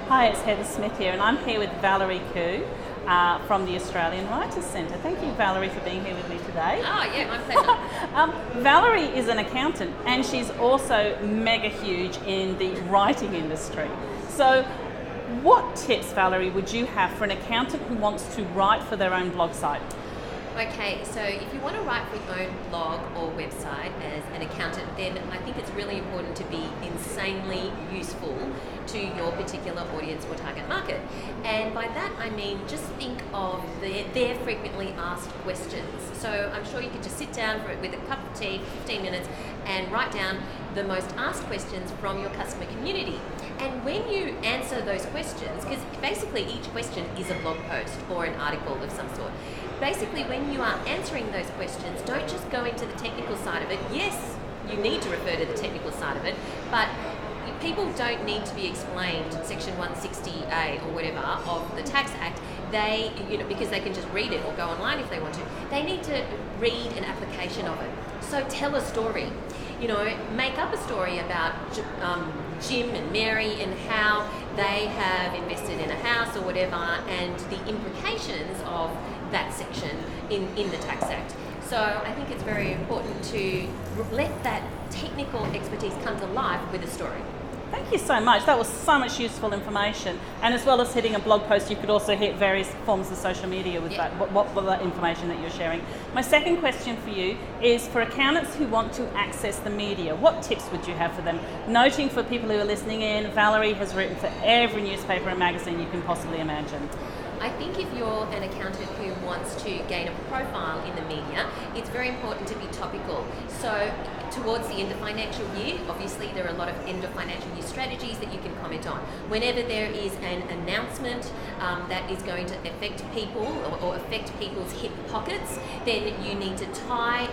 Hi, it's Heather Smith here, and I'm here with Valerie Khoo from the Australian Writers Centre. Thank you, Valerie, for being here with me today. Oh, yeah, my pleasure. Valerie is an accountant, and she's also mega huge in the writing industry. So, what tips, Valerie, would you have for an accountant who wants to write for their own blog site? Okay, so if you want to write for your own blog or website as an accountant, then I think it's really important to be insanely useful to your particular audience or target market. And by that I mean just think of their frequently asked questions. So I'm sure you could just sit down with a cup of tea, 15 minutes, and write down the most asked questions from your customer community. And when you answer those questions, because basically each question is a blog post or an article of some sort, basically when you are answering those questions, don't just go into the technical side of it. Yes, you need to refer to the technical side of it, but people don't need to be explained Section 160A or whatever of the Tax Act. They, because they can just read it or go online if they want to. They need to read an application of it. So tell a story. Make up a story about Jim and Mary and how they have invested in a house or whatever, and the implications of that section in the Tax Act. So I think it's very important to let that technical expertise come to life with a story. Thank you so much. That was so much useful information. And as well as hitting a blog post, you could also hit various forms of social media with that information that you're sharing. My second question for you is for accountants who want to access the media. What tips would you have for them? Noting for people who are listening in, Valerie has written for every newspaper and magazine you can possibly imagine. I think if you're an accountant who wants to gain a profile in the media, it's very important to be topical. So towards the end of financial year, obviously there are a lot of end of financial year strategies that you can comment on. Whenever there is an announcement that is going to affect people or affect people's hip pockets, then you need to tie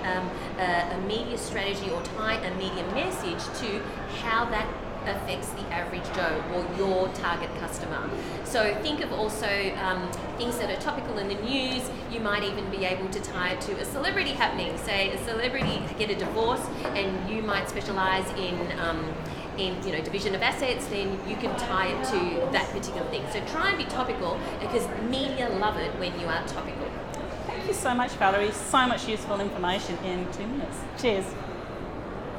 a media strategy or tie a media message to how that affects the average Joe or your target customer. So think of also things that are topical in the news. You might even be able to tie it to a celebrity happening. Say a celebrity get a divorce and you might specialise in division of assets, then you can tie it to that particular thing. So try and be topical, because media love it when you are topical. Thank you so much, Valerie. So much useful information in 2 minutes. Cheers.